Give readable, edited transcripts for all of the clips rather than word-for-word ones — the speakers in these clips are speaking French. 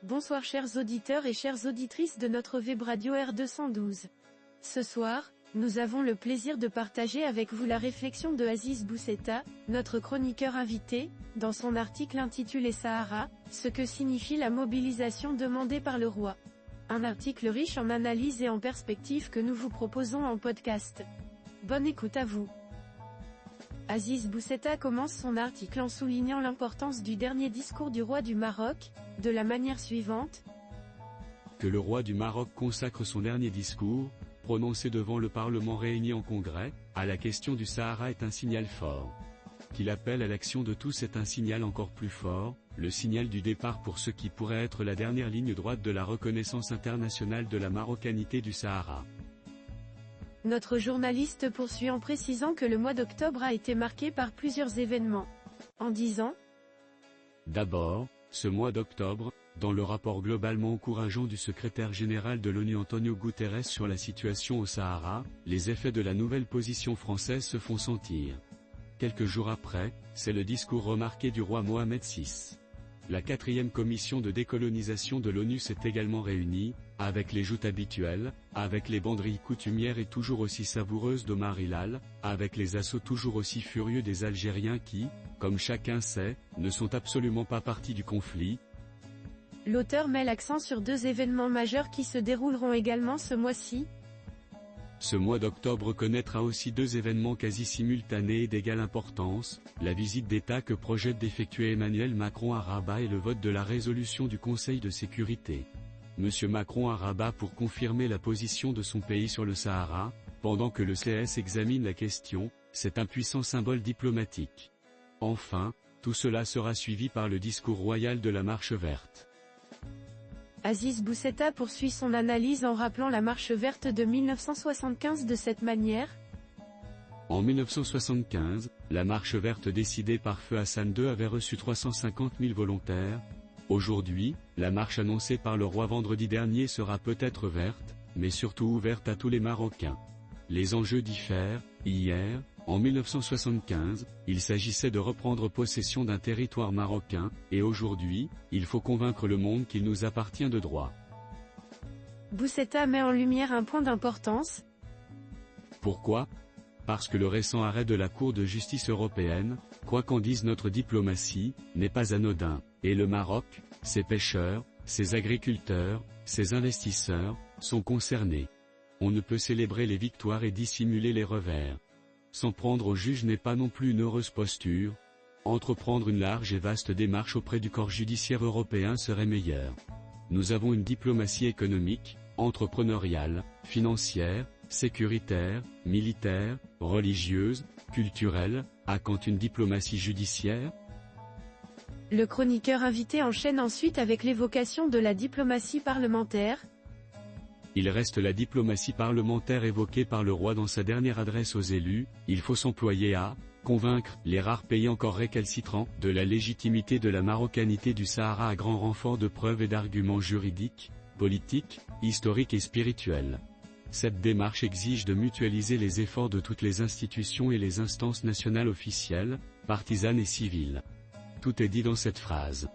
Bonsoir chers auditeurs et chères auditrices de notre web radio R212. Ce soir, nous avons le plaisir de partager avec vous la réflexion de Aziz Bousseta, notre chroniqueur invité, dans son article intitulé Sahara, ce que signifie la mobilisation demandée par le roi. Un article riche en analyses et en perspectives que nous vous proposons en podcast. Bonne écoute à vous. Aziz Bousseta commence son article en soulignant l'importance du dernier discours du roi du Maroc, de la manière suivante. Que le roi du Maroc consacre son dernier discours, prononcé devant le Parlement réuni en congrès, à la question du Sahara est un signal fort. Qu'il appelle à l'action de tous est un signal encore plus fort, le signal du départ pour ce qui pourrait être la dernière ligne droite de la reconnaissance internationale de la marocanité du Sahara. Notre journaliste poursuit en précisant que le mois d'octobre a été marqué par plusieurs événements. En disant : D'abord, ce mois d'octobre, dans le rapport globalement encourageant du secrétaire général de l'ONU Antonio Guterres sur la situation au Sahara, les effets de la nouvelle position française se font sentir. Quelques jours après, c'est le discours remarqué du roi Mohamed VI. La 4e commission de décolonisation de l'ONU s'est également réunie, avec les joutes habituelles, avec les banderilles coutumières et toujours aussi savoureuses d'Omar Hilal, avec les assauts toujours aussi furieux des Algériens qui, comme chacun sait, ne sont absolument pas partis du conflit. L'auteur met l'accent sur deux événements majeurs qui se dérouleront également ce mois-ci. Ce mois d'octobre connaîtra aussi deux événements quasi simultanés et d'égale importance, la visite d'État que projette d'effectuer Emmanuel Macron à Rabat et le vote de la résolution du Conseil de sécurité. Monsieur Macron à Rabat pour confirmer la position de son pays sur le Sahara, pendant que le CS examine la question, c'est un puissant symbole diplomatique. Enfin, tout cela sera suivi par le discours royal de la Marche verte. Aziz Bousseta poursuit son analyse en rappelant la Marche verte de 1975 de cette manière. En 1975, la Marche verte décidée par Feu Hassan II avait reçu 350 000 volontaires. Aujourd'hui, la marche annoncée par le roi vendredi dernier sera peut-être verte, mais surtout ouverte à tous les Marocains. Les enjeux diffèrent. Hier, en 1975, il s'agissait de reprendre possession d'un territoire marocain, et aujourd'hui, il faut convaincre le monde qu'il nous appartient de droit. Bousseta met en lumière un point d'importance. Pourquoi ? Parce que le récent arrêt de la Cour de justice européenne, quoi qu'en dise notre diplomatie, n'est pas anodin, et le Maroc, ses pêcheurs, ses agriculteurs, ses investisseurs, sont concernés. On ne peut célébrer les victoires et dissimuler les revers. S'en prendre au juge n'est pas non plus une heureuse posture. Entreprendre une large et vaste démarche auprès du corps judiciaire européen serait meilleur. Nous avons une diplomatie économique, entrepreneuriale, financière, sécuritaire, militaire, religieuse, culturelle, à quand une diplomatie judiciaire ? Le chroniqueur invité enchaîne ensuite avec l'évocation de la diplomatie parlementaire. Il reste la diplomatie parlementaire évoquée par le roi dans sa dernière adresse aux élus, il faut s'employer à convaincre les rares pays encore récalcitrants de la légitimité de la marocanité du Sahara à grand renfort de preuves et d'arguments juridiques, politiques, historiques et spirituels. Cette démarche exige de mutualiser les efforts de toutes les institutions et les instances nationales officielles, partisanes et civiles. Tout est dit dans cette phrase.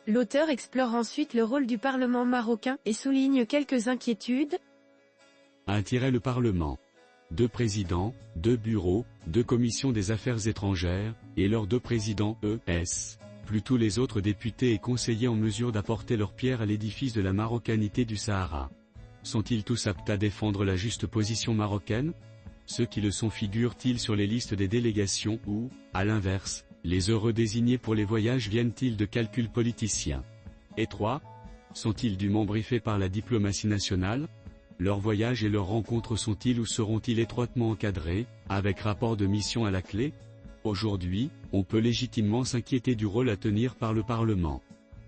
L'auteur explore ensuite le rôle du Parlement marocain et souligne quelques inquiétudes. Le Parlement. 2 présidents, 2 bureaux, 2 commissions des affaires étrangères, et leurs 2 présidents ES, plus tous les autres députés et conseillers en mesure d'apporter leur pierre à l'édifice de la marocanité du Sahara. Sont-ils tous aptes à défendre la juste position marocaine ? Ceux qui le sont figurent-ils sur les listes des délégations ou, à l'inverse, les heureux désignés pour les voyages viennent-ils de calculs politiciens ? Et 3. Sont-ils dûment briefés par la diplomatie nationale ? Leurs voyages et leurs rencontres sont-ils ou seront-ils étroitement encadrés, avec rapport de mission à la clé ? Aujourd'hui, on peut légitimement s'inquiéter du rôle à tenir par le Parlement.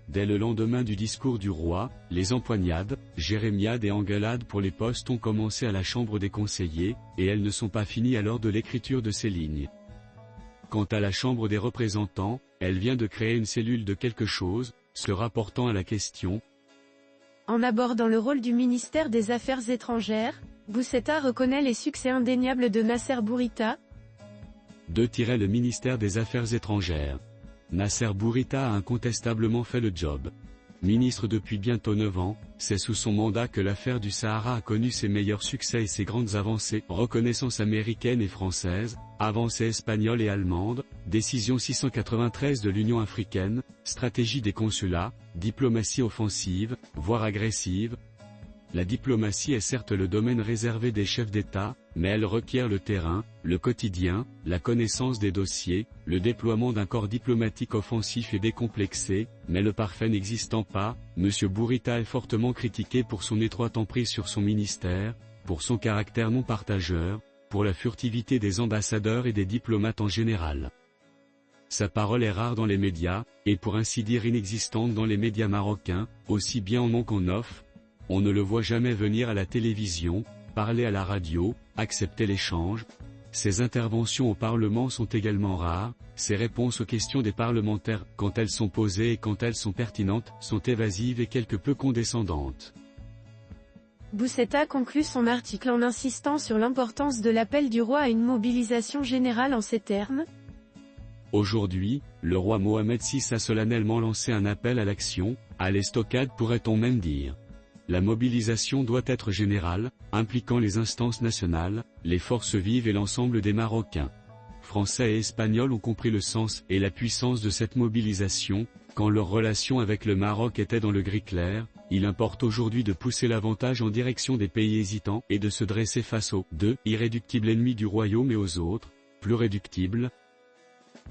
Dès le lendemain du discours du roi, les empoignades, jérémiades et engueulades pour les postes ont commencé à la Chambre des conseillers, et elles ne sont pas finies à l'heure de l'écriture de ces lignes. Quant à la Chambre des représentants, elle vient de créer une cellule de quelque chose, se rapportant à la question. En abordant le rôle du ministère des Affaires étrangères, Bousseta reconnaît les succès indéniables de Nasser Bourita. Le ministère des Affaires étrangères. Nasser Bourita a incontestablement fait le job. Ministre depuis bientôt 9 ans, c'est sous son mandat que l'affaire du Sahara a connu ses meilleurs succès et ses grandes avancées. Reconnaissance américaine et française, avancées espagnoles et allemandes, décision 693 de l'Union africaine, stratégie des consulats, diplomatie offensive, voire agressive. La diplomatie est certes le domaine réservé des chefs d'État, mais elle requiert le terrain, le quotidien, la connaissance des dossiers, le déploiement d'un corps diplomatique offensif et décomplexé, mais le parfait n'existant pas, M. Bourita est fortement critiqué pour son étroite emprise sur son ministère, pour son caractère non partageur, pour la furtivité des ambassadeurs et des diplomates en général. Sa parole est rare dans les médias, et pour ainsi dire inexistante dans les médias marocains, aussi bien en on qu'en off. On ne le voit jamais venir à la télévision, parler à la radio, accepter l'échange. Ses interventions au Parlement sont également rares, ses réponses aux questions des parlementaires, quand elles sont posées et quand elles sont pertinentes, sont évasives et quelque peu condescendantes. Bousseta conclut son article en insistant sur l'importance de l'appel du roi à une mobilisation générale en ces termes. Aujourd'hui, le roi Mohamed VI a solennellement lancé un appel à l'action, à l'estocade pourrait-on même dire. La mobilisation doit être générale, impliquant les instances nationales, les forces vives et l'ensemble des Marocains. Français et Espagnols ont compris le sens et la puissance de cette mobilisation, quand leur relation avec le Maroc était dans le gris clair. Il importe aujourd'hui de pousser l'avantage en direction des pays hésitants et de se dresser face aux deux irréductibles ennemis du royaume et aux autres, plus réductibles.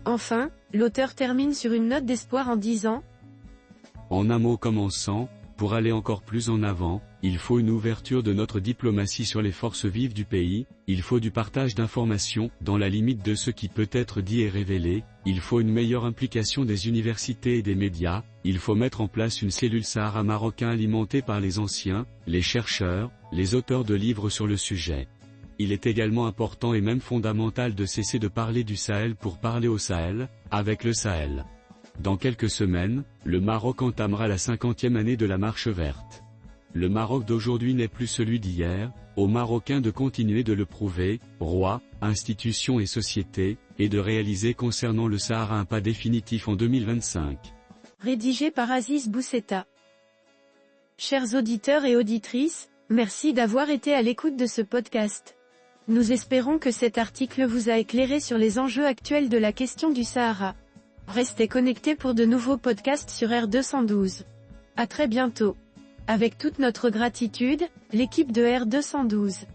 Enfin, l'auteur termine sur une note d'espoir en disant : en un mot commençant, pour aller encore plus en avant, il faut une ouverture de notre diplomatie sur les forces vives du pays, il faut du partage d'informations, dans la limite de ce qui peut être dit et révélé, il faut une meilleure implication des universités et des médias, il faut mettre en place une cellule Sahara marocain alimentée par les anciens, les chercheurs, les auteurs de livres sur le sujet. Il est également important et même fondamental de cesser de parler du Sahel pour parler au Sahel, avec le Sahel. Dans quelques semaines, le Maroc entamera la 50e année de la Marche verte. Le Maroc d'aujourd'hui n'est plus celui d'hier, aux Marocains de continuer de le prouver, rois, institutions et sociétés, et de réaliser concernant le Sahara un pas définitif en 2025. Rédigé par Aziz Bousseta. Chers auditeurs et auditrices, merci d'avoir été à l'écoute de ce podcast. Nous espérons que cet article vous a éclairé sur les enjeux actuels de la question du Sahara. Restez connectés pour de nouveaux podcasts sur R212. À très bientôt. Avec toute notre gratitude, l'équipe de R212.